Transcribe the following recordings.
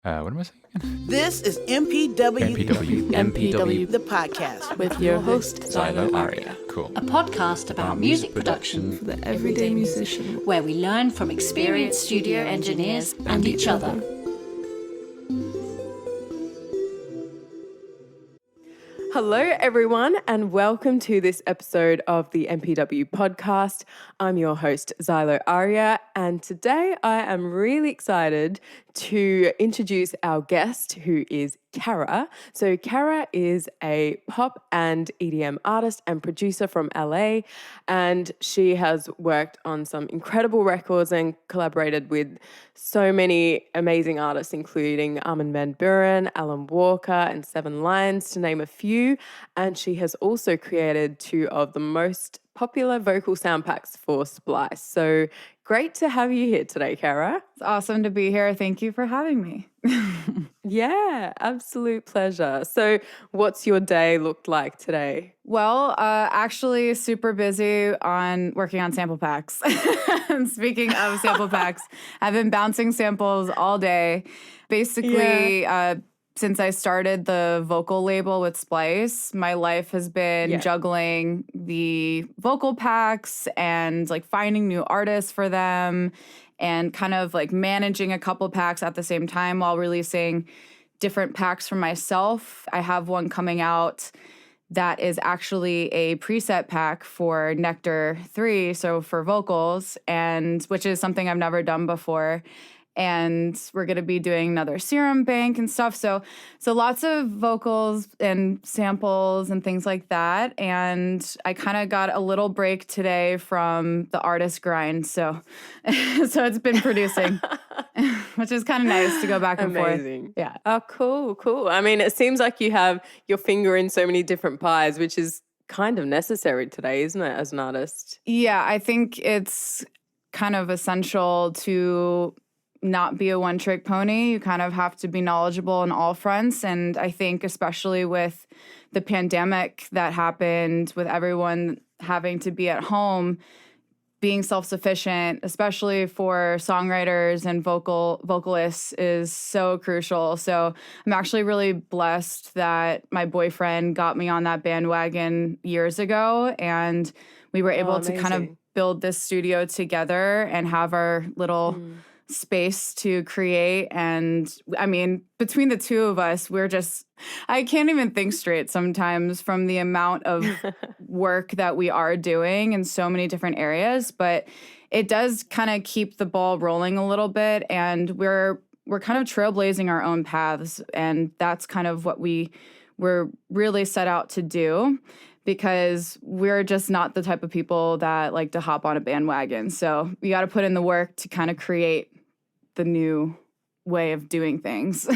What am I saying again? This is MPW. MPW. The podcast. With your host, Xylo Aria. Cool. A podcast about music production for the everyday musician, where we learn from experienced studio engineers and each other. Hello, everyone, and welcome to this episode of the MPW Podcast. I'm your host, Xylo Aria, and today I am really excited to introduce our guest, who is KARRA. So KARRA is a pop and EDM artist and producer from LA, and she has worked on some incredible records and collaborated with so many amazing artists, including Armin van Buuren, Alan Walker, and Seven Lions, to name a few. And she has also created two of the most popular vocal sound packs for Splice. So great to have you here today, KARRA. It's awesome to be here. Thank you for having me. Yeah, absolute pleasure. So what's your day looked like today? Well, actually super busy on working on sample packs. Speaking of sample packs, I've been bouncing samples all day. Basically, since I started the vocal label with Splice, my life has been juggling the vocal packs and like finding new artists for them and kind of like managing a couple packs at the same time while releasing different packs for myself. I have one coming out that is actually a preset pack for Nectar 3, so for vocals, and which is something I've never done before. And we're going to be doing another serum bank and stuff. So lots of vocals and samples and things like that. And I kind of got a little break today from the artist grind. So it's been producing, which is kind of nice to go back and Amazing. forth. Yeah. Oh, cool. I mean, it seems like you have your finger in so many different pies, which is kind of necessary today, isn't it, as an artist? Yeah, I think it's kind of essential to not be a one-trick pony. You kind of have to be knowledgeable on all fronts. And I think especially with the pandemic that happened, with everyone having to be at home, being self-sufficient, especially for songwriters and vocalists, is so crucial. So I'm actually really blessed that my boyfriend got me on that bandwagon years ago, and we were able to kind of build this studio together and have our little space to create. And I mean, between the two of us, I can't even think straight sometimes from the amount of work that we are doing in so many different areas, but it does kind of keep the ball rolling a little bit, and we're kind of trailblazing our own paths, and that's kind of what we're really set out to do, because we're just not the type of people that like to hop on a bandwagon. So you got to put in the work to kind of create the new way of doing things.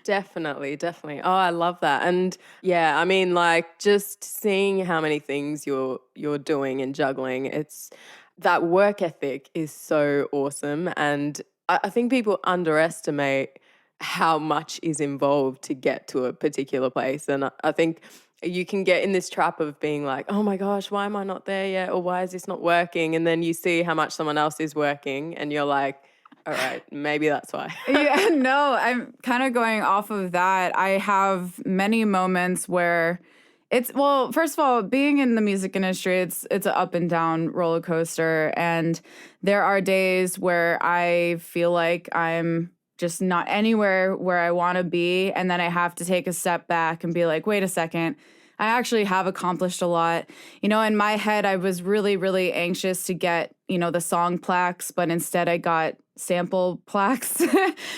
Definitely. Oh, I love that. And yeah, I mean, like, just seeing how many things you're doing and juggling, it's that work ethic is so awesome. And I think people underestimate how much is involved to get to a particular place. And I think you can get in this trap of being like, oh my gosh, why am I not there yet? Or why is this not working? And then you see how much someone else is working and you're like, all right, maybe that's why. Yeah, no, I'm kind of going off of that. I have many moments where first of all, being in the music industry, it's an up and down roller coaster. And there are days where I feel like I'm just not anywhere where I want to be. And then I have to take a step back and be like, wait a second, I actually have accomplished a lot. You know, in my head, I was really, really anxious to get, the song plaques, but instead I got sample plaques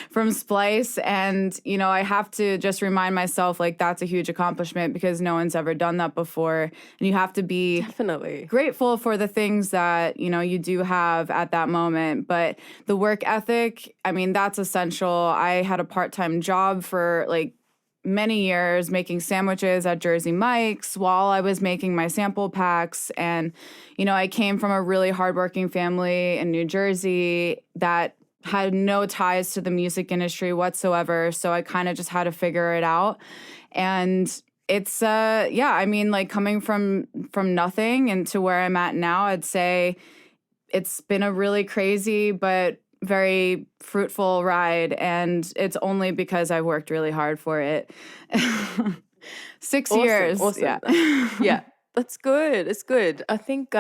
from Splice. And, I have to just remind myself, like, that's a huge accomplishment because no one's ever done that before. And you have to be definitely grateful for the things that, you do have at that moment. But the work ethic, I mean, that's essential. I had a part-time job for like many years making sandwiches at Jersey Mike's while I was making my sample packs. And, I came from a really hardworking family in New Jersey that had no ties to the music industry whatsoever. So I kind of just had to figure it out. And it's, I mean, like coming from nothing and to where I'm at now, I'd say it's been a really crazy but very fruitful ride, and it's only because I worked really hard for it. 6 years. Awesome. Yeah. Yeah. That's good. It's good. I think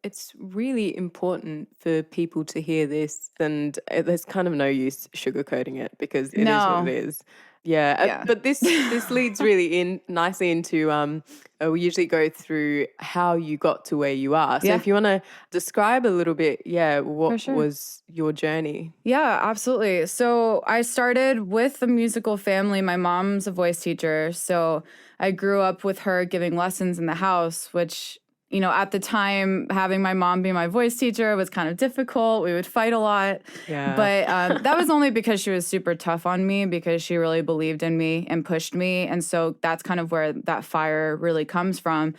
it's really important for people to hear this, and there's kind of no use sugarcoating it because it is No. what it is. Yeah. But this leads really nicely into we usually go through how you got to where you are. So Yeah. if you want to describe a little bit, what sure. was your journey? Yeah, absolutely. So I started with a musical family. My mom's a voice teacher, so I grew up with her giving lessons in the house, which, you know, at the time, having my mom be my voice teacher was kind of difficult. We would fight a lot. Yeah. But that was only because she was super tough on me, because she really believed in me and pushed me. And so that's kind of where that fire really comes from.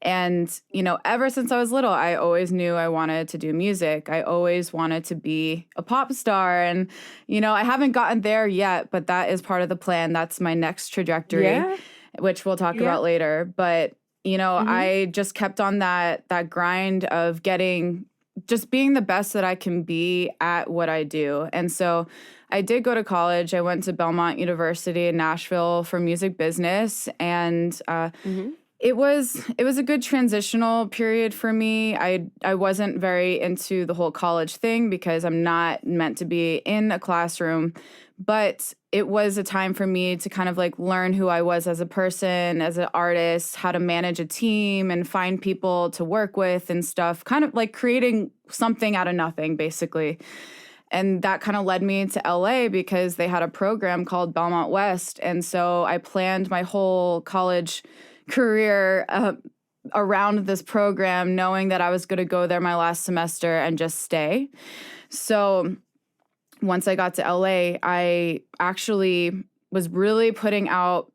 And, you know, ever since I was little, I always knew I wanted to do music. I always wanted to be a pop star. And, you know, I haven't gotten there yet, but that is part of the plan. That's my next trajectory, which we'll talk about later. But, you know, I just kept on that grind of just being the best that I can be at what I do. And so I did go to college. I went to Belmont University in Nashville for music business. And it was a good transitional period for me. I wasn't very into the whole college thing because I'm not meant to be in a classroom, but it was a time for me to kind of like learn who I was as a person, as an artist, how to manage a team and find people to work with and stuff, kind of like creating something out of nothing, basically. And that kind of led me to LA because they had a program called Belmont West. And so I planned my whole college career around this program, knowing that I was going to go there my last semester and just stay. So once I got to LA, I actually was really putting out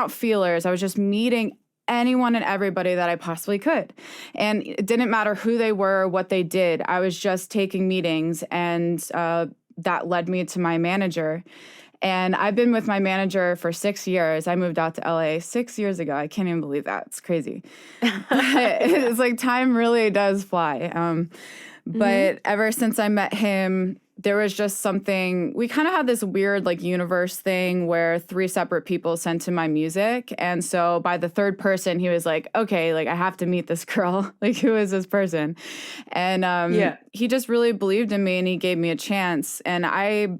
feelers. I was just meeting anyone and everybody that I possibly could. And it didn't matter who they were, what they did. I was just taking meetings, and that led me to my manager. And I've been with my manager for 6 years. I moved out to LA 6 years ago. I can't even believe that. It's crazy. It's like time really does fly. But ever since I met him, there was just something, we kind of had this weird like universe thing where 3 separate people sent him my music. And so by the third person, he was like, okay, like I have to meet this girl. Like, who is this person? And he just really believed in me, and he gave me a chance. And I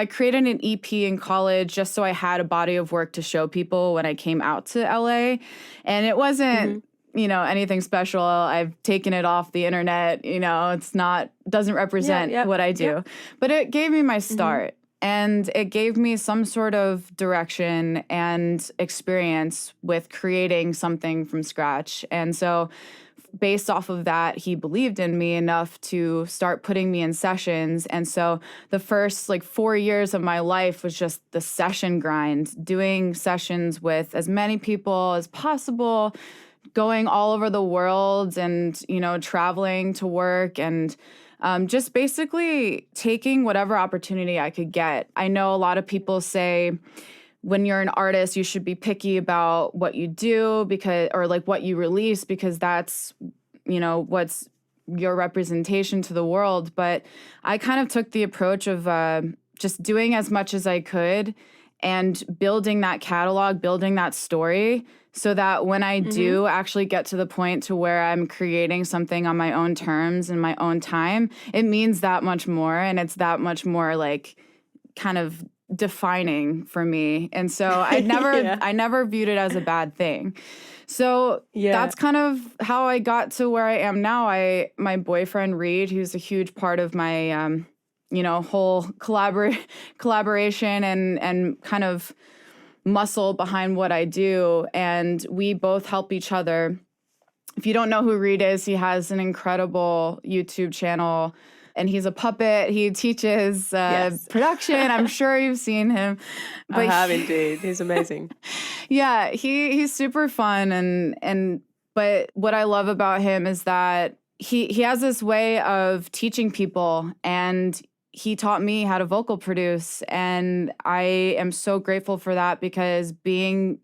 created an EP in college just so I had a body of work to show people when I came out to LA. And it wasn't, anything special. I've taken it off the internet. Doesn't represent what I do. Yeah. But it gave me my start. And it gave me some sort of direction and experience with creating something from scratch. And so based off of that, he believed in me enough to start putting me in sessions. And so the first 4 years of my life was just the session grind, doing sessions with as many people as possible, going all over the world and, traveling to work and just basically taking whatever opportunity I could get. I know a lot of people say when you're an artist, you should be picky about what you do or what you release, because that's, what's your representation to the world. But I kind of took the approach of just doing as much as I could and building that catalog, building that story, so that when I do actually get to the point to where I'm creating something on my own terms and my own time, it means that much more. And it's that much more kind of defining for me. And so I never viewed it as a bad thing. So that's kind of how I got to where I am now. My boyfriend Reed, who's a huge part of my whole collaboration and kind of muscle behind what I do, and we both help each other. If you don't know who Reed is, he has an incredible YouTube channel. And he's a puppet. He teaches production. I'm sure you've seen him. But I have indeed. He's amazing. Yeah, he's super fun. But what I love about him is that he has this way of teaching people, and he taught me how to vocal produce. And I am so grateful for that, because being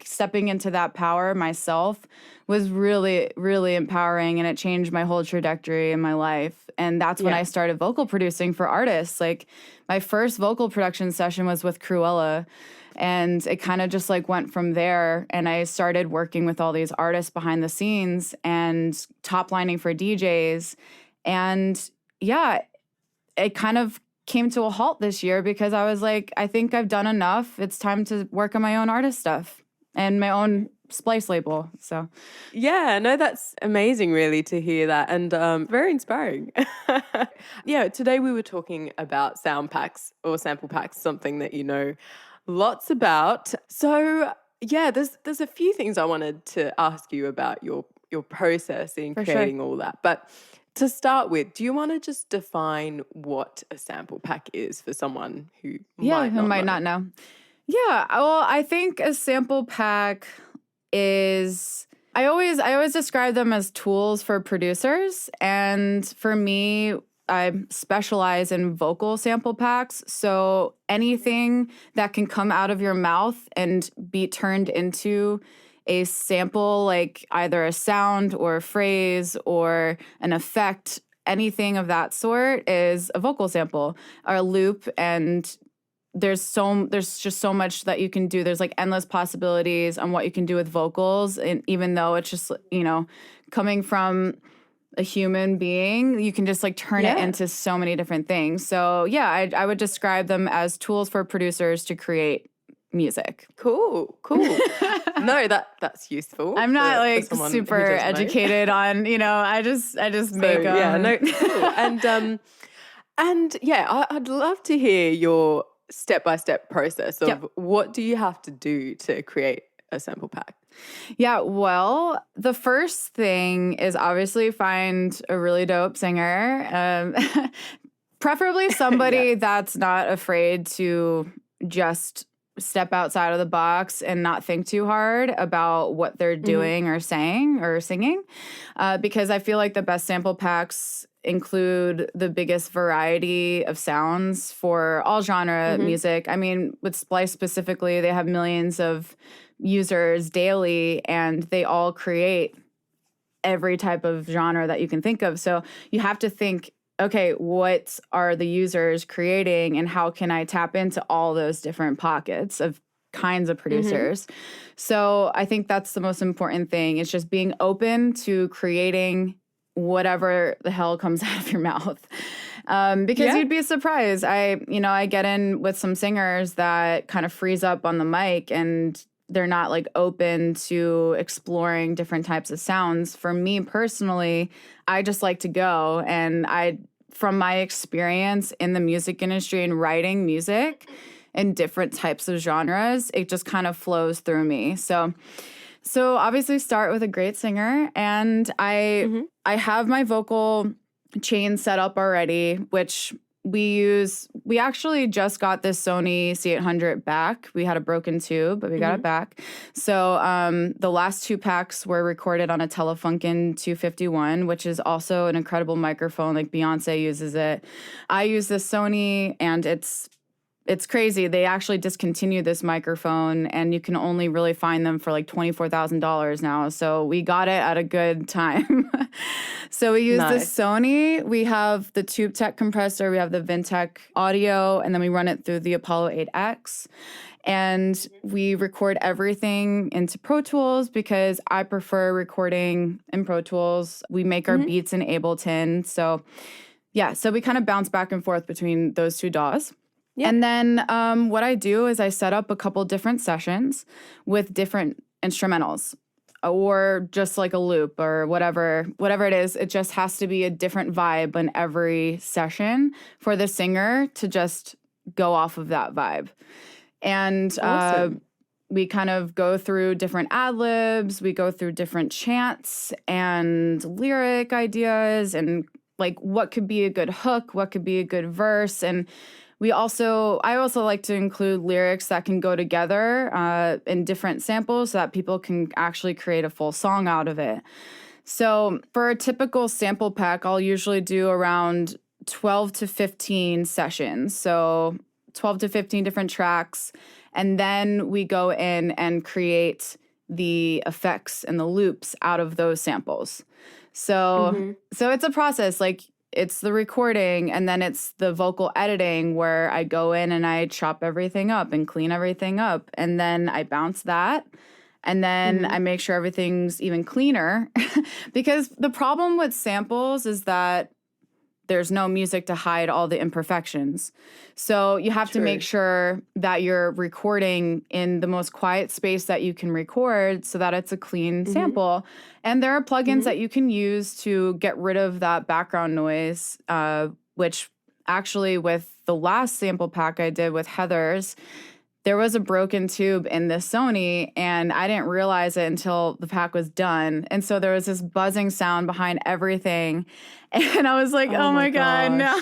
stepping into that power myself was really, really empowering, and it changed my whole trajectory in my life. And that's when I started vocal producing for artists. Like my first vocal production session was with Cruella, and it kind of just like went from there. And I started working with all these artists behind the scenes and top lining for DJs. And yeah, it kind of came to a halt this year because I was like, I think I've done enough. It's time to work on my own artist stuff and my own Splice label. So Yeah, no, that's amazing, really, to hear that, and very inspiring. Yeah, today we were talking about sound packs or sample packs, something that you know lots about. So yeah, there's a few things I wanted to ask you about your process in creating all that. But to start with, do you want to just define what a sample pack is for someone who might not know? Yeah, well, I think a sample pack is I always describe them as tools for producers, and for me, I specialize in vocal sample packs. So anything that can come out of your mouth and be turned into a sample, like either a sound or a phrase or an effect, anything of that sort is a vocal sample or a loop. And there's just so much that you can do. There's like endless possibilities on what you can do with vocals. And even though it's just, coming from a human being, you can just like turn it into so many different things. So yeah, I would describe them as tools for producers to create music. Cool. No, that's useful. I'm not like someone super who doesn't know. educated on, I just make them. Yeah, no, cool. And yeah, I'd love to hear your step-by-step process of what do you have to do to create a sample pack? Yeah, well, the first thing is obviously find a really dope singer, preferably somebody that's not afraid to just step outside of the box and not think too hard about what they're doing or saying or singing, because I feel like the best sample packs include the biggest variety of sounds for all genre music. I mean, with Splice specifically, they have millions of users daily, and they all create every type of genre that you can think of. So you have to think, okay, what are the users creating, and how can I tap into all those different pockets of kinds of producers? So I think that's the most important thing. It's just being open to creating whatever the hell comes out of your mouth. Because you'd be surprised. I get in with some singers that kind of freeze up on the mic, and they're not like open to exploring different types of sounds. For me personally, I just like to go, and from my experience in the music industry and writing music in different types of genres, it just kind of flows through me. So obviously start with a great singer, and I have my vocal chain set up already, which we actually just got this Sony C800 back. We had a broken tube, but we got it back. So the last two packs were recorded on a Telefunken 251, which is also an incredible microphone. Like Beyonce uses it. I use this Sony, and it's crazy. They actually discontinued this microphone, and you can only really find them for like $24,000 now. So we got it at a good time. So we use this Sony. We have the Tube Tech compressor. We have the Vintech audio, and then we run it through the Apollo 8X. And we record everything into Pro Tools because I prefer recording in Pro Tools. We make our beats in Ableton. So yeah, so we kind of bounce back and forth between those two DAWs. Yep. And then what I do is I set up a couple different sessions with different instrumentals, or just like a loop or whatever it is. It just has to be a different vibe in every session for the singer to just go off of that vibe. And awesome. We kind of go through different ad-libs. We go through different chants and lyric ideas, and like what could be a good hook, what could be a good verse. And I also like to include lyrics that can go together in different samples so that people can actually create a full song out of it. So for a typical sample pack, I'll usually do around 12 to 15 sessions. So 12 to 15 different tracks. And then we go in and create the effects and the loops out of those samples. So it's a process. Like, it's the recording, and then it's the vocal editing where I go in and I chop everything up and clean everything up. And then I bounce that. And then I make sure everything's even cleaner. Because the problem with samples is that there's no music to hide all the imperfections. So you have to make sure that you're recording in the most quiet space that you can record so that it's a clean sample. And there are plugins that you can use to get rid of that background noise, which actually with the last sample pack I did with Heather's, there was a broken tube in this Sony, and I didn't realize it until the pack was done. And so there was this buzzing sound behind everything. And I was like, oh my God, no.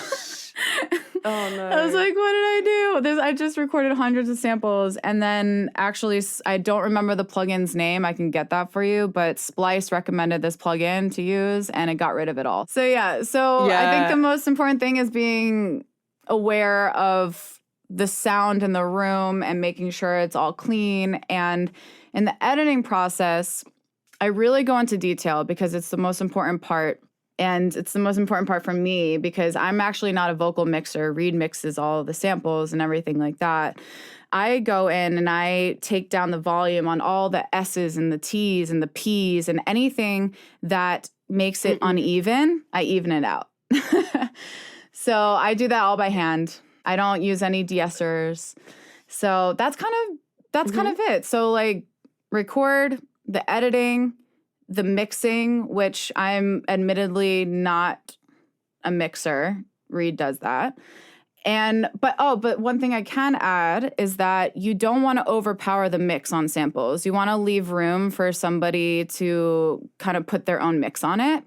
Oh, no. I was like, what did I do? I just recorded hundreds of samples. And then actually, I don't remember the plugin's name. I can get that for you. But Splice recommended this plugin to use, and it got rid of it all. So I think the most important thing is being aware of the sound in the room and making sure it's all clean. And in the editing process, I really go into detail because it's the most important part. And it's the most important part for me because I'm actually not a vocal mixer. Reed mixes all of the samples and everything like that. I go in and I take down the volume on all the S's and the T's and the P's and anything that makes it uneven, I even it out. So I do that all by hand. I don't use any de-essers. So that's kind of it. So like record, the editing, the mixing, which I'm admittedly not a mixer. Reed does that. But one thing I can add is that you don't want to overpower the mix on samples. You want to leave room for somebody to kind of put their own mix on it.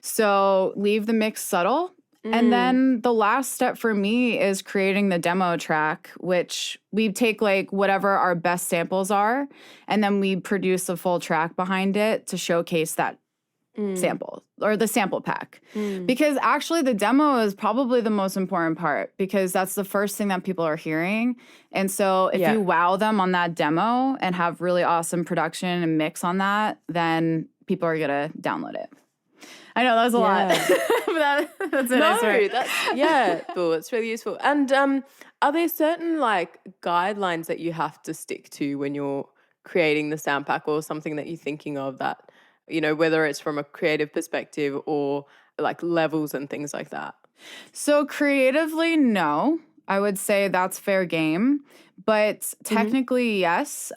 So leave the mix subtle. And then the last step for me is creating the demo track, which we take like whatever our best samples are, and then we produce a full track behind it to showcase that sample or the sample pack. Because actually the demo is probably the most important part because that's the first thing that people are hearing. And so if you wow them on that demo and have really awesome production and mix on that, then people are going to download it. I know that was a lot. That's it. No, cool. It's really useful. And are there certain like guidelines that you have to stick to when you're creating the sound pack or something that you're thinking of that, you know, whether it's from a creative perspective or like levels and things like that? So creatively, no. I would say that's fair game. But technically, yes.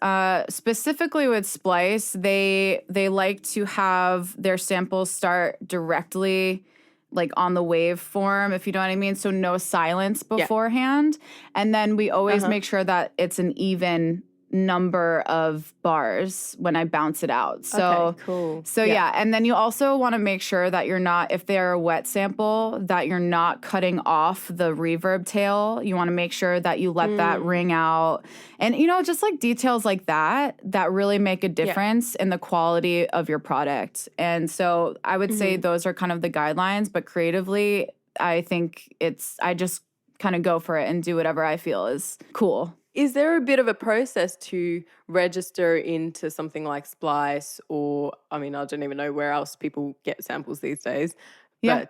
Specifically with Splice, they like to have their samples start directly like on the waveform, if you know what I mean. So no silence beforehand. And then we always make sure that it's an even number of bars when I bounce it out. So, okay, cool. So and then you also want to make sure that you're not, if they're a wet sample, that you're not cutting off the reverb tail. You want to make sure that you let that ring out. And, you know, just like details like that really make a difference in the quality of your product. And so I would say those are kind of the guidelines, but creatively, I think I just kind of go for it and do whatever I feel is cool. Is there a bit of a process to register into something like Splice or, I mean, I don't even know where else people get samples these days. Yeah.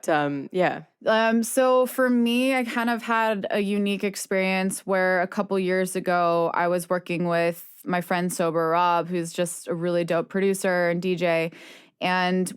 But, so for me, I kind of had a unique experience where a couple years ago, I was working with my friend Sober Rob, who's just a really dope producer and DJ. And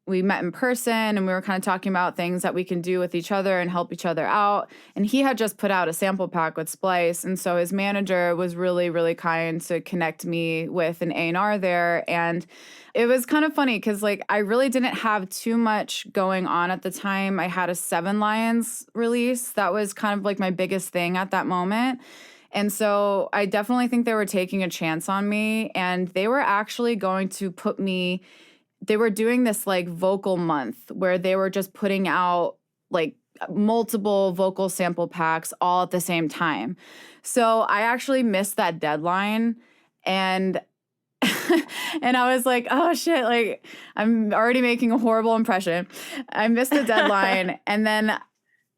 we met in person and we were kind of talking about things that we can do with each other and help each other out. And he had just put out a sample pack with Splice. And so his manager was really, really kind to connect me with an A&R there. And it was kind of funny because like I really didn't have too much going on at the time. I had a 7 Lions release. That was kind of like my biggest thing at that moment. And so I definitely think they were taking a chance on me. And they were actually going to they were doing this like vocal month where they were just putting out like multiple vocal sample packs all at the same time. So I actually missed that deadline and and I was like, oh shit, like I'm already making a horrible impression. I missed the deadline and then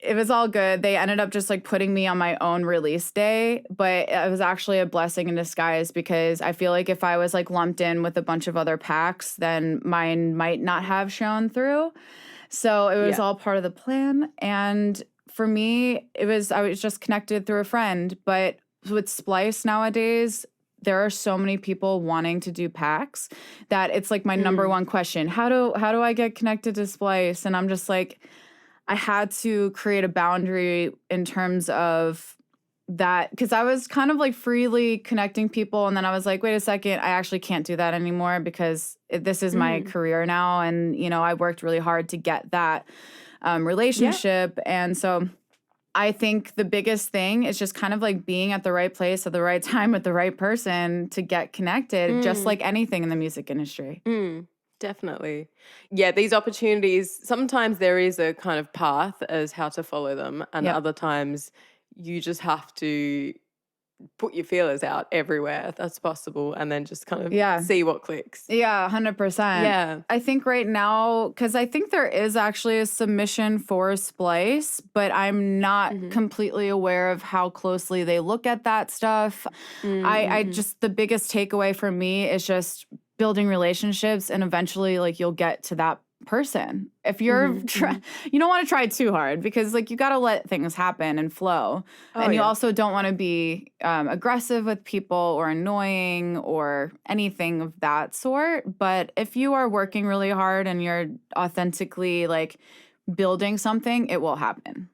it was all good. They ended up just like putting me on my own release day, but it was actually a blessing in disguise because I feel like if I was like lumped in with a bunch of other packs, then mine might not have shown through. So it was all part of the plan. And for me, I was just connected through a friend. But with Splice nowadays, there are so many people wanting to do packs that it's like my number one question. How do I get connected to Splice? And I'm just like, I had to create a boundary in terms of that because I was kind of like freely connecting people. And then I was like, wait a second, I actually can't do that anymore because this is my career now. And, you know, I worked really hard to get that relationship. And so I think the biggest thing is just kind of like being at the right place at the right time with the right person to get connected, just like anything in the music industry. Definitely. Yeah, these opportunities, sometimes there is a kind of path as how to follow them, and other times you just have to put your feelers out everywhere that's possible and then just kind of see what clicks. Yeah, 100%. Yeah. I think right now, because I think there is actually a submission for Splice, but I'm not completely aware of how closely they look at that stuff. I just, the biggest takeaway for me is just building relationships, and eventually like you'll get to that person. If you're you don't want to try too hard because like you got to let things happen and flow. And you also don't want to be aggressive with people or annoying or anything of that sort. But if you are working really hard and you're authentically like building something, it will happen.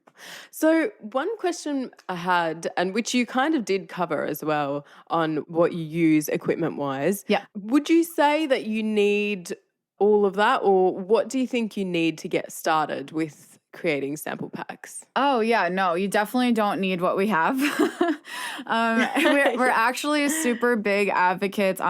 So one question I had, and which you kind of did cover as well on what you use equipment-wise. Yeah. Would you say that you need all of that, or what do you think you need to get started with creating sample packs? Oh, yeah. No, you definitely don't need what we have. We're actually super big advocates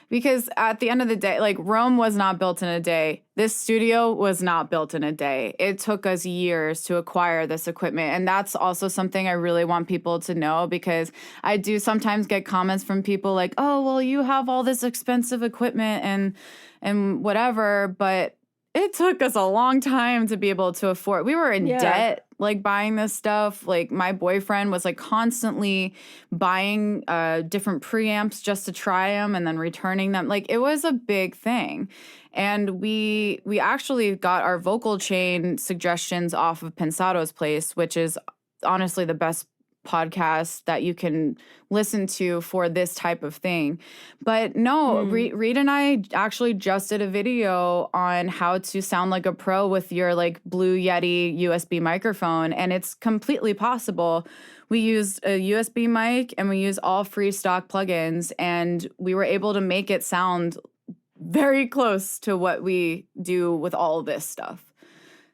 because at the end of the day, like Rome was not built in a day. This studio was not built in a day. It took us years to acquire this equipment. And that's also something I really want people to know because I do sometimes get comments from people like, oh, well, you have all this expensive equipment and whatever, but it took us a long time to be able to afford. We were in debt, like buying this stuff. Like my boyfriend was like constantly buying different preamps just to try them and then returning them. Like it was a big thing. And we actually got our vocal chain suggestions off of Pensado's Place, which is honestly the best podcast that you can listen to for this type of thing. But no, Reed and I actually just did a video on how to sound like a pro with your like Blue Yeti USB microphone, and it's completely possible. We used a USB mic and we used all free stock plugins, and we were able to make it sound very close to what we do with all this stuff.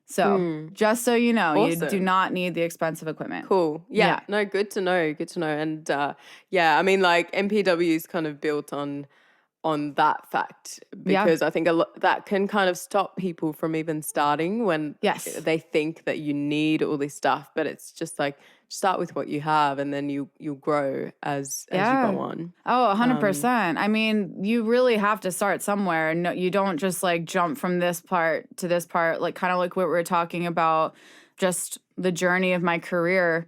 So just so you know, you do not need the expensive equipment. Cool. Yeah. No, good to know. Good to know. And I mean, like MPW is kind of built on that fact because I think that can kind of stop people from even starting when they think that you need all this stuff. But it's just like start with what you have, and then you'll grow as you go on. Oh, 100%. I mean, you really have to start somewhere. No, you don't just like jump from this part to this part, like kind of like what we were talking about, just the journey of my career.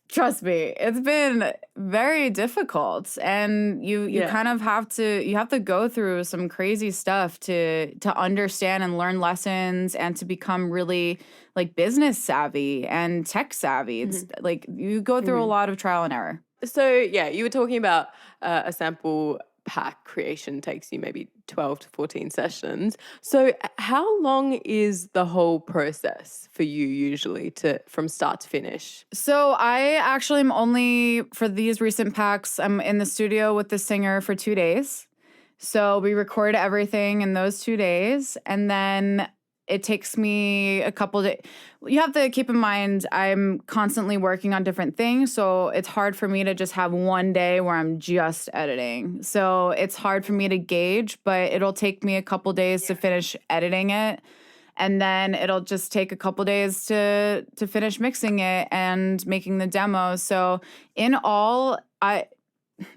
Trust me, it's been very difficult, and you kind of have to go through some crazy stuff to understand and learn lessons and to become really like business savvy and tech savvy. It's like you go through a lot of trial and error. So you were talking about a sample pack creation takes you maybe 12 to 14 sessions. So how long is the whole process for you usually from start to finish? So I actually am only, for these recent packs, I'm in the studio with the singer for 2 days. So we record everything in those 2 days, and then it takes me a couple days. You have to keep in mind I'm constantly working on different things, so it's hard for me to just have one day where I'm just editing. So it's hard for me to gauge, but it'll take me a couple days to finish editing it, and then it'll just take a couple days to finish mixing it and making the demos. So in all, I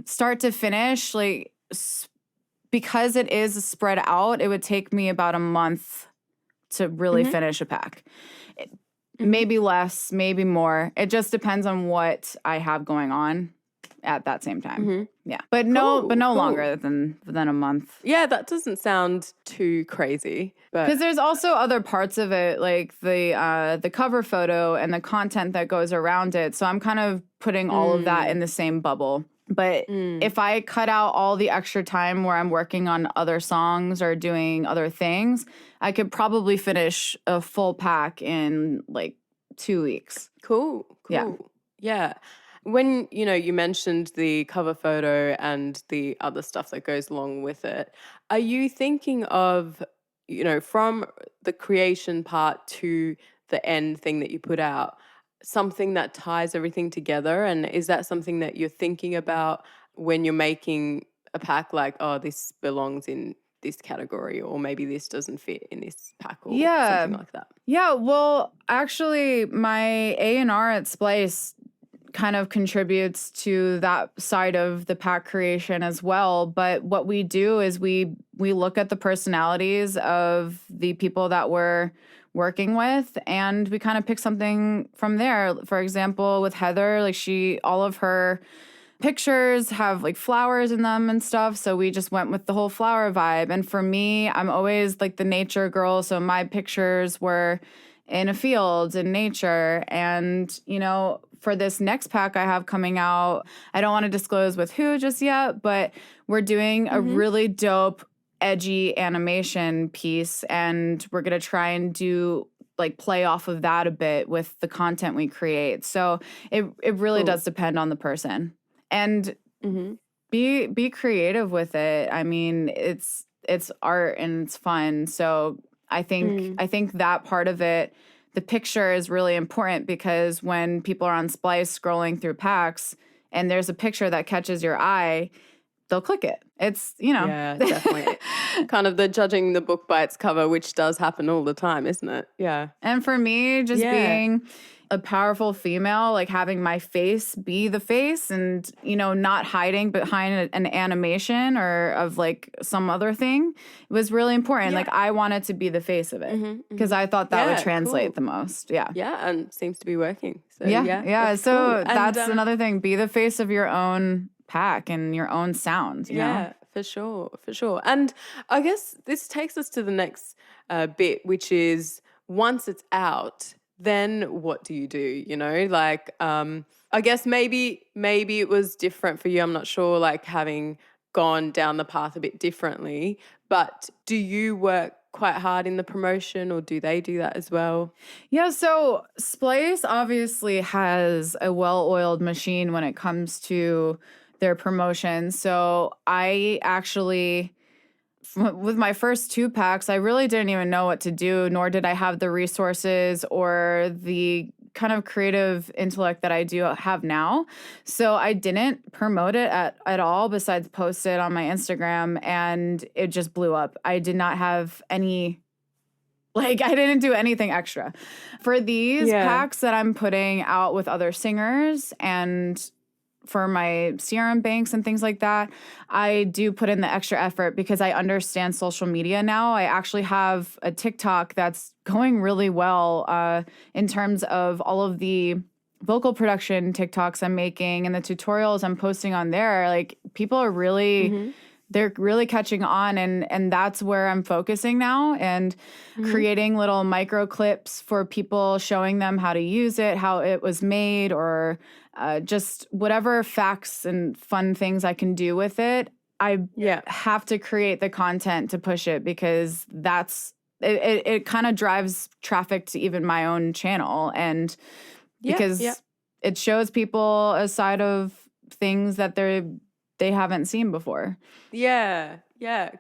start to finish, like because it is spread out, it would take me about a month to really finish a pack. maybe less, maybe more. It just depends on what I have going on at that same time. Yeah. But no Cool. longer than a month. Yeah, that doesn't sound too crazy. But Because there's also other parts of it, like the cover photo and the content that goes around it. So I'm kind of putting all of that in the same bubble. But if I cut out all the extra time where I'm working on other songs or doing other things, I could probably finish a full pack in like 2 weeks. Cool. Yeah. When, you mentioned the cover photo and the other stuff that goes along with it, are you thinking of, from the creation part to the end thing that you put out, something that ties everything together? And is that something that you're thinking about when you're making a pack, like, oh, this belongs in this category, or maybe this doesn't fit in this pack, or something like that? Yeah, well, actually, my A&R at Splice kind of contributes to that side of the pack creation as well. But what we do is we look at the personalities of the people that we're working with, and we kind of pick something from there. For example, with Heather, like all of her pictures have like flowers in them and stuff. So we just went with the whole flower vibe. And for me, I'm always like the nature girl. So my pictures were in a field, in nature. And, for this next pack I have coming out, I don't want to disclose with who just yet, but we're doing a really dope, edgy animation piece. And we're going to try and do like play off of that a bit with the content we create. So it really does depend on the person. And be creative with it. I mean, it's art and it's fun. So I think that part of it, the picture is really important, because when people are on Splice scrolling through packs and there's a picture that catches your eye, they'll click it. It's, Yeah, definitely. Kind of the judging the book by its cover, which does happen all the time, isn't it? Yeah. And for me, just being a powerful female, like having my face be the face and, not hiding behind an animation or of like some other thing was really important. Like I wanted to be the face of it because I thought that would translate the most. Yeah. Yeah. And seems to be working. So, Yeah. So cool. that's another thing. Be the face of your own pack and your own sound. You know? For sure. And I guess this takes us to the next bit, which is once it's out, then what do you do? Like, I guess maybe it was different for you. I'm not sure, like having gone down the path a bit differently, but do you work quite hard in the promotion, or do they do that as well? Yeah, so Splice obviously has a well-oiled machine when it comes to their promotion. So I actually, with my first 2 packs, I really didn't even know what to do, nor did I have the resources or the kind of creative intellect that I do have now. So I didn't promote it at all besides post it on my Instagram, and it just blew up. I did not have any, I didn't do anything extra. For these packs that I'm putting out with other singers and for my CRM banks and things like that, I do put in the extra effort because I understand social media now. I actually have a TikTok that's going really well in terms of all of the vocal production TikToks I'm making and the tutorials I'm posting on there. Like people are really, they're really catching on, and that's where I'm focusing now, and creating little micro clips for people, showing them how to use it, how it was made, or just whatever facts and fun things I can do with it. I have to create the content to push it, because that's it kind of drives traffic to even my own channel, and because it shows people a side of things that they haven't seen before. Yeah,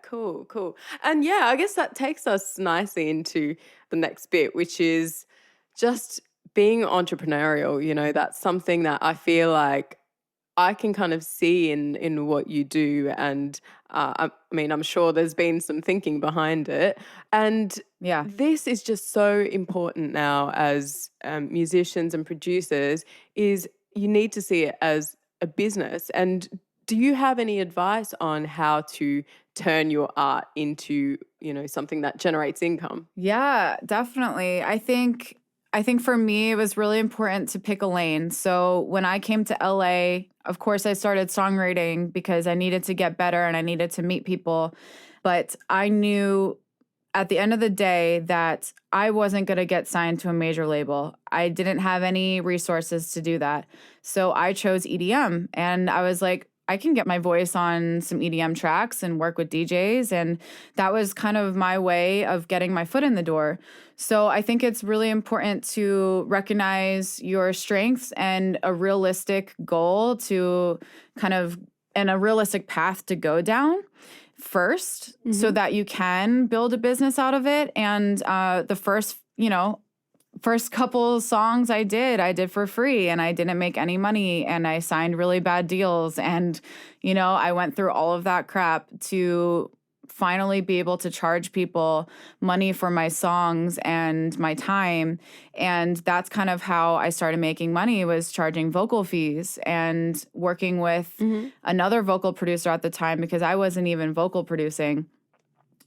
cool. And I guess that takes us nicely into the next bit, which is just being entrepreneurial. That's something that I feel like I can kind of see in what you do. And I mean, I'm sure there's been some thinking behind it. And this is just so important now as musicians and producers, is you need to see it as a business. And do you have any advice on how to turn your art into, something that generates income? Yeah, definitely. I think I think for me, it was really important to pick a lane. So when I came to LA, of course, I started songwriting because I needed to get better and I needed to meet people. But I knew at the end of the day that I wasn't going to get signed to a major label. I didn't have any resources to do that. So I chose EDM. And I was like, I can get my voice on some EDM tracks and work with DJs. And that was kind of my way of getting my foot in the door. So I think it's really important to recognize your strengths and a realistic goal to kind of, and a realistic path to go down first, so that you can build a business out of it. And the first couple songs I did for free, and I didn't make any money, and I signed really bad deals. And, I went through all of that crap to finally be able to charge people money for my songs and my time. And that's kind of how I started making money, was charging vocal fees and working with another vocal producer at the time, because I wasn't even vocal producing.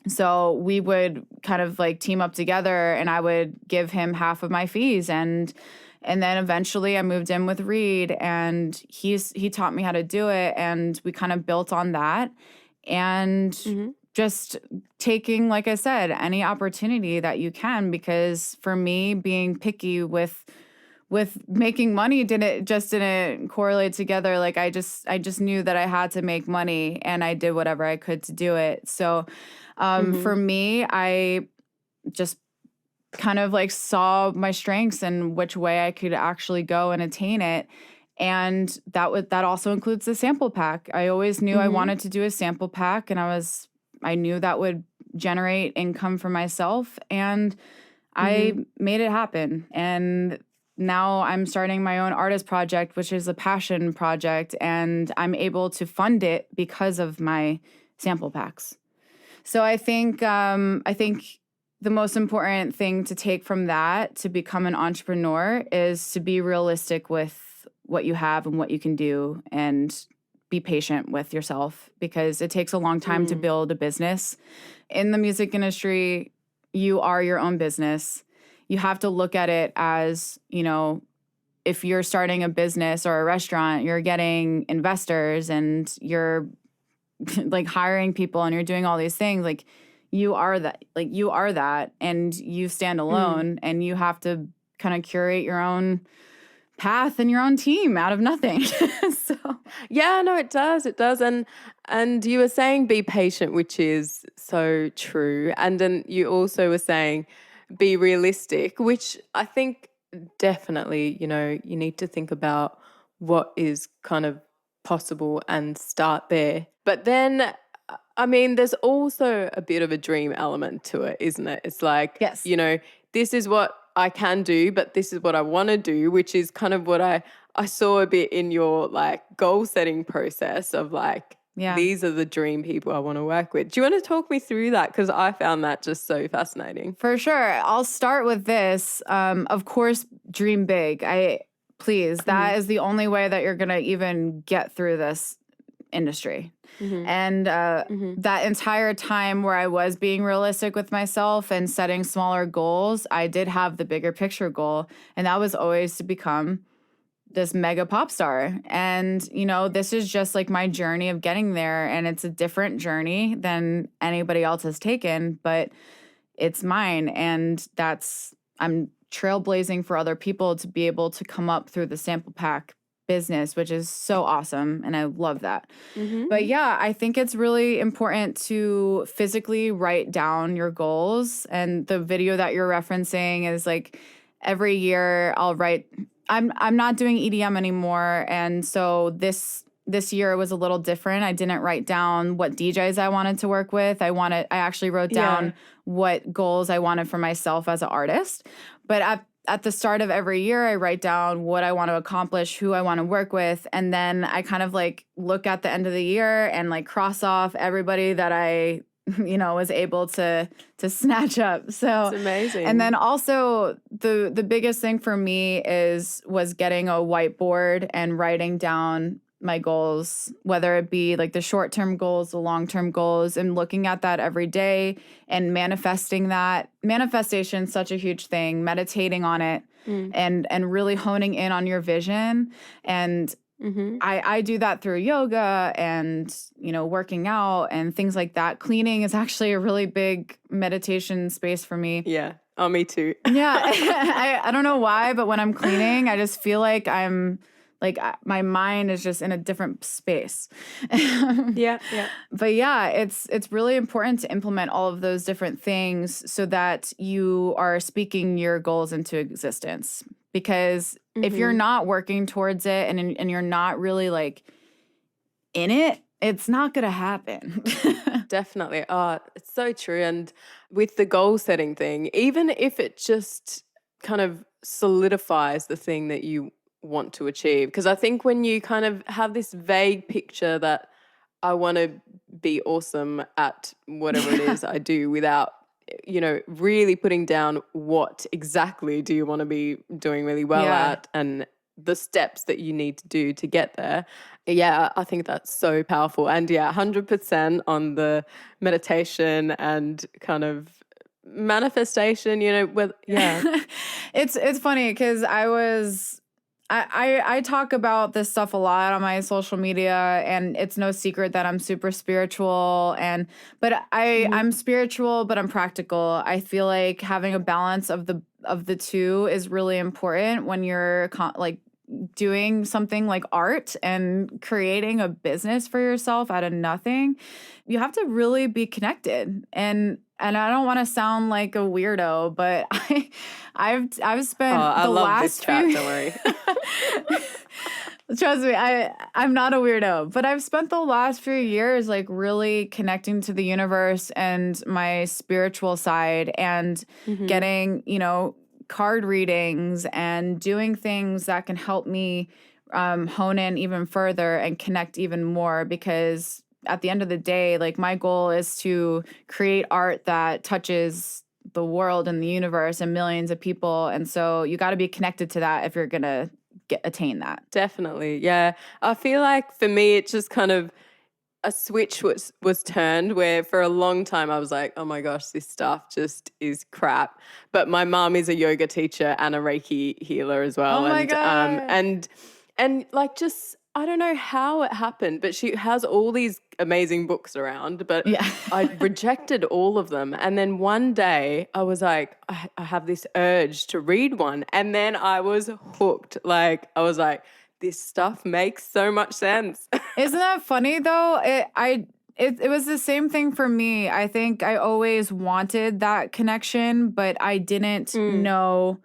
So we would kind of like team up together, and I would give him half of my fees. And then eventually I moved in with Reed, and he taught me how to do it. And we kind of built on that. And just taking, like I said, any opportunity that you can, because for me, being picky with making money didn't correlate together. Like I just knew that I had to make money, and I did whatever I could to do it. So for me, I just kind of like saw my strengths and which way I could actually go and attain it. And that also includes the sample pack. I always knew I wanted to do a sample pack, and I knew that would generate income for myself, and I made it happen. And now I'm starting my own artist project, which is a passion project, and I'm able to fund it because of my sample packs. So I think the most important thing to take from that to become an entrepreneur is to be realistic with what you have and what you can do, and be patient with yourself, because it takes a long time to build a business. In the music industry, you are your own business. You have to look at it as, if you're starting a business or a restaurant, you're getting investors and you're like hiring people and you're doing all these things. Like you are that, and you stand alone, and you have to kind of curate your own path and your own team out of nothing. So yeah, no, it does. And you were saying be patient, which is so true. And then you also were saying be realistic, which I think definitely, you need to think about what is kind of possible and start there. But then, I mean, there's also a bit of a dream element to it, isn't it? It's like, yes, this is what I can do, but this is what I want to do, which is kind of what I saw a bit in your like goal setting process of like, these are the dream people I want to work with. Do you want to talk me through that? Because I found that just so fascinating. For sure. I'll start with this. Of course, dream big. That is the only way that you're going to even get through this industry. And that entire time where I was being realistic with myself and setting smaller goals, I did have the bigger picture goal, and that was always to become this mega pop star. And, this is just like my journey of getting there, and it's a different journey than anybody else has taken, but it's mine. And I'm trailblazing for other people to be able to come up through the sample pack business, which is so awesome. And I love that. But yeah, I think it's really important to physically write down your goals. And the video that you're referencing is like every year I'll write, I'm not doing EDM anymore. And so this year it was a little different. I didn't write down what DJs I wanted to work with. I actually wrote down what goals I wanted for myself as an artist. But at the start of every year, I write down what I want to accomplish, who I want to work with. And then I kind of like look at the end of the year and like cross off everybody that I, was able to snatch up. So it's amazing. And then also the biggest thing for me was getting a whiteboard and writing down my goals, whether it be like the short-term goals, the long-term goals, and looking at that every day and manifesting that. Manifestation is such a huge thing, meditating on it. and really honing in on your vision. And I do that through yoga and, working out and things like that. Cleaning is actually a really big meditation space for me. Yeah. Oh, me too. Yeah. I don't know why, but when I'm cleaning, I just feel like my mind is just in a different space. Yeah. But yeah, it's really important to implement all of those different things so that you are speaking your goals into existence. Because if you're not working towards it and you're not really in it, it's not going to happen. Definitely. Oh, it's so true. And with the goal setting thing, even if it just kind of solidifies the thing that you want to achieve, because I think when you kind of have this vague picture that I want to be awesome at whatever it is I do without really putting down what exactly do you want to be doing really well at and the steps that you need to do to get there. Yeah, I think that's so powerful. And 100% on the meditation and kind of manifestation, It's funny because I talk about this stuff a lot on my social media, and it's no secret that I'm super spiritual. But I'm spiritual, but I'm practical. I feel like having a balance of the two is really important when you're doing something like art and creating a business for yourself out of nothing. You have to really be connected. And I don't want to sound like a weirdo, but I've spent I the love last this chat, few don't worry. Trust me, I'm not a weirdo, but I've spent the last few years really connecting to the universe and my spiritual side and getting, card readings and doing things that can help me hone in even further and connect even more, because at the end of the day, my goal is to create art that touches the world and the universe and millions of people. And so you got to be connected to that if you're going to attain that. Definitely. Yeah. I feel like for me, it just kind of a switch was turned where for a long time I was like, oh my gosh, this stuff just is crap. But my mom is a yoga teacher and a Reiki healer as well. Oh my God. And just, I don't know how it happened, but she has all these amazing books around, but I rejected all of them. And then one day I was like, I have this urge to read one. And then I was hooked. I was like, this stuff makes so much sense. Isn't that funny though? It was the same thing for me. I think I always wanted that connection, but I didn't know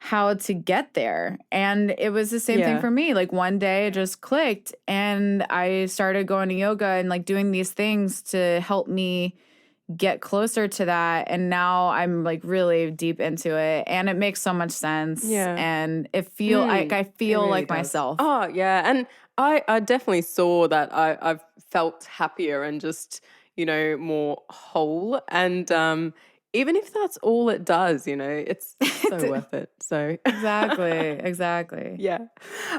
how to get there. And it was the same thing for me. One day it just clicked and I started going to yoga and doing these things to help me get closer to that. And now I'm really deep into it and it makes so much sense. Yeah. And I feel really like does. Myself. Oh yeah. And I definitely saw that I've felt happier and just, more whole. And even if that's all it does, it's so worth it. So Exactly. Yeah.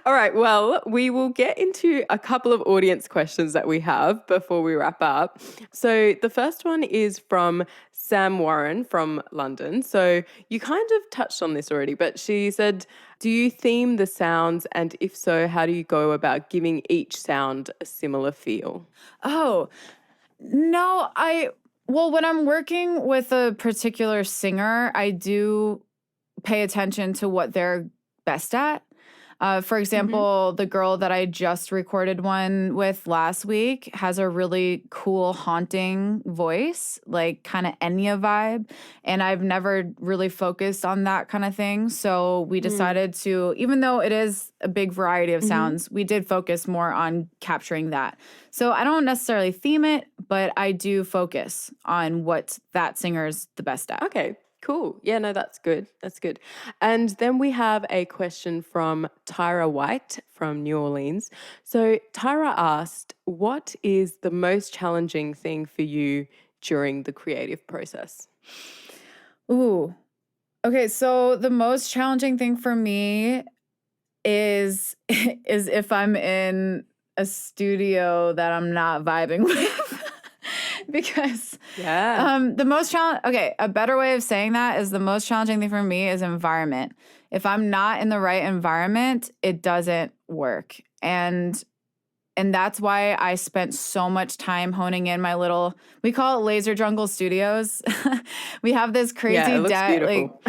All right. Well, we will get into a couple of audience questions that we have before we wrap up. So the first one is from Sam Warren from London. So you kind of touched on this already, but she said, do you theme the sounds? And if so, how do you go about giving each sound a similar feel? Oh, no, when I'm working with a particular singer, I do pay attention to what they're best at. For example, the girl that I just recorded one with last week has a really cool, haunting voice, kind of Enya vibe. And I've never really focused on that kind of thing. So we decided to, even though it is a big variety of sounds, we did focus more on capturing that. So I don't necessarily theme it, but I do focus on what that singer's the best at. Okay. Cool. Yeah, no, that's good. That's good. And then we have a question from Tyra White from New Orleans. So Tyra asked, what is the most challenging thing for you during the creative process? Ooh. Okay, so the most challenging thing for me is if I'm in a studio that I'm not vibing with. Because the most a better way of saying that is the most challenging thing for me is environment. if I'm not in the right environment, it doesn't work. And that's why I spent so much time honing in my little, we call it Laser Jungle Studios. We have this crazy it looks beautiful.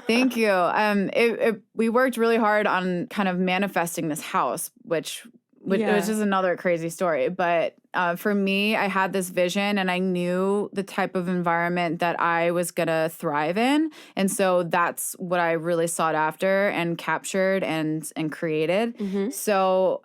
Thank you. We worked really hard on kind of manifesting this house, which is another crazy story. But for me, I had this vision and I knew the type of environment that I was going to thrive in. And so that's what I really sought after and captured and created. Mm-hmm. So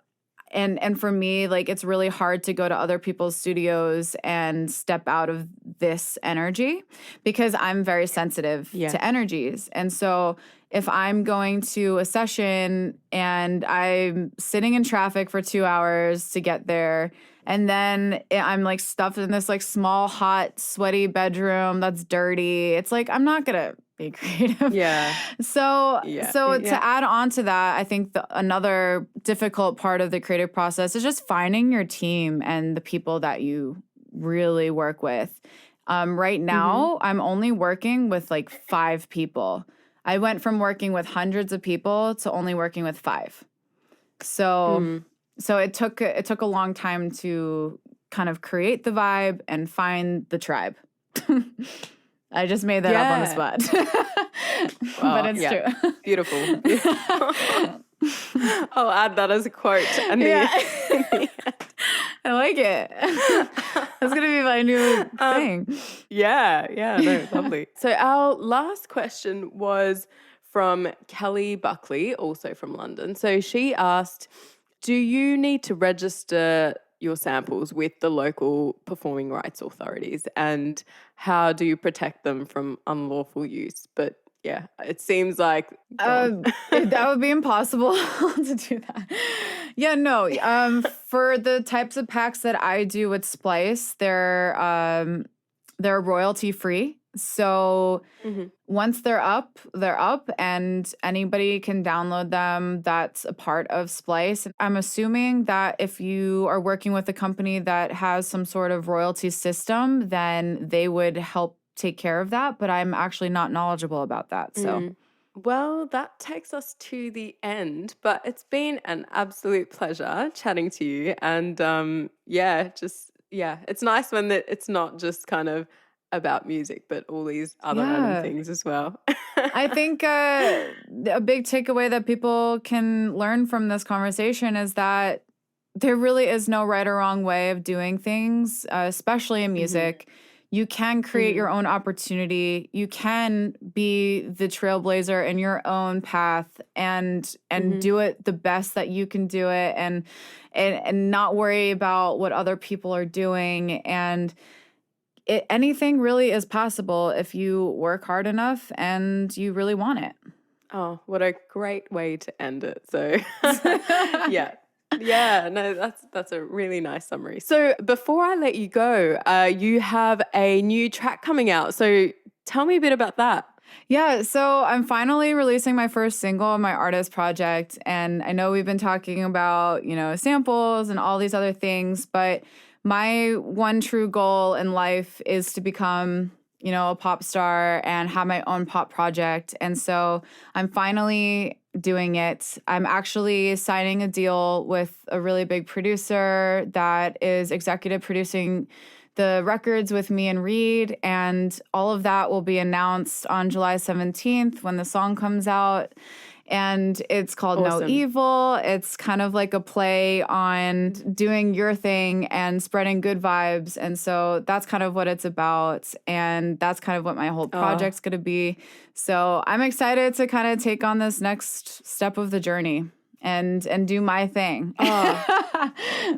and for me, like, it's really hard to go to other people's studios and step out of this energy because I'm very sensitive to energies. And so if I'm going to a session and I'm sitting in traffic for 2 hours to get there, and then I'm like stuffed in this like small, hot, sweaty bedroom that's dirty, it's like, I'm not going to be creative. Yeah. So to add on to that, I think another difficult part of the creative process is just finding your team and the people that you really work with. Right now, I'm only working with like 5 people. I went from working with hundreds of people to only working with 5. So it took a long time to kind of create the vibe and find the tribe. I just made that up on the spot. But it's true. Beautiful. I'll add that as a quote. And I like it. That's going to be my new thing. No, lovely. So our last question was from Kelly Buckley, also from London. So she asked, do you need to register your samples with the local performing rights authorities, and how do you protect them from unlawful use? But yeah, it seems like that would be impossible to do that. Yeah, no. For the types of packs that I do with Splice, they're royalty free. So once they're up, and anybody can download them that's a part of Splice. I'm assuming that if you are working with a company that has some sort of royalty system, then they would help take care of that. But I'm actually not knowledgeable about that. So. Well, that takes us to the end, but it's been an absolute pleasure chatting to you. And it's nice when it's not just kind of about music, but all these other random things as well. I think a big takeaway that people can learn from this conversation is that there really is no right or wrong way of doing things, especially in music. You can create your own opportunity. You can be the trailblazer in your own path and do it the best that you can do it, and not worry about what other people are doing. And anything really is possible if you work hard enough and you really want it. Oh, what a great way to end it. So that's a really nice summary. So before I let you go, you have a new track coming out. So tell me a bit about that. Yeah, so I'm finally releasing my first single on my artist project. And I know we've been talking about, samples and all these other things, but my one true goal in life is to become, a pop star and have my own pop project. And so I'm finally doing it. I'm actually signing a deal with a really big producer that is executive producing the records with me and Reed. And all of that will be announced on July 17th when the song comes out. And it's called Awesome. No Evil. It's kind of like a play on doing your thing and spreading good vibes. And so that's kind of what it's about. And that's kind of what my whole project's going to be. So I'm excited to kind of take on this next step of the journey and do my thing. Oh,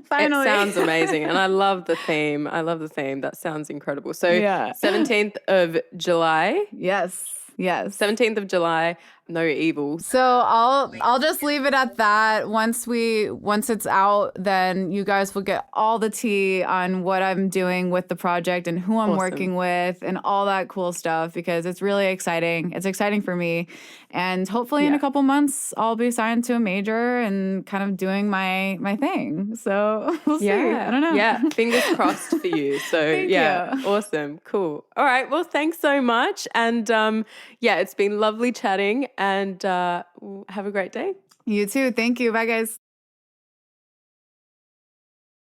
finally. It sounds amazing. And I love the theme. That sounds incredible. So 17th of July. Yes. 17th of July, No Evil. So I'll just leave it at that. Once it's out, then you guys will get all the tea on what I'm doing with the project and who I'm working with and all that cool stuff, because it's really exciting. It's exciting for me. And hopefully in a couple months I'll be signed to a major and kind of doing my thing. So we'll see. I don't know. Yeah, fingers crossed for you. So Thank you. Awesome. Cool. All right. Well, thanks so much. And it's been lovely chatting. and have a great day. You too. Thank you. Bye, guys.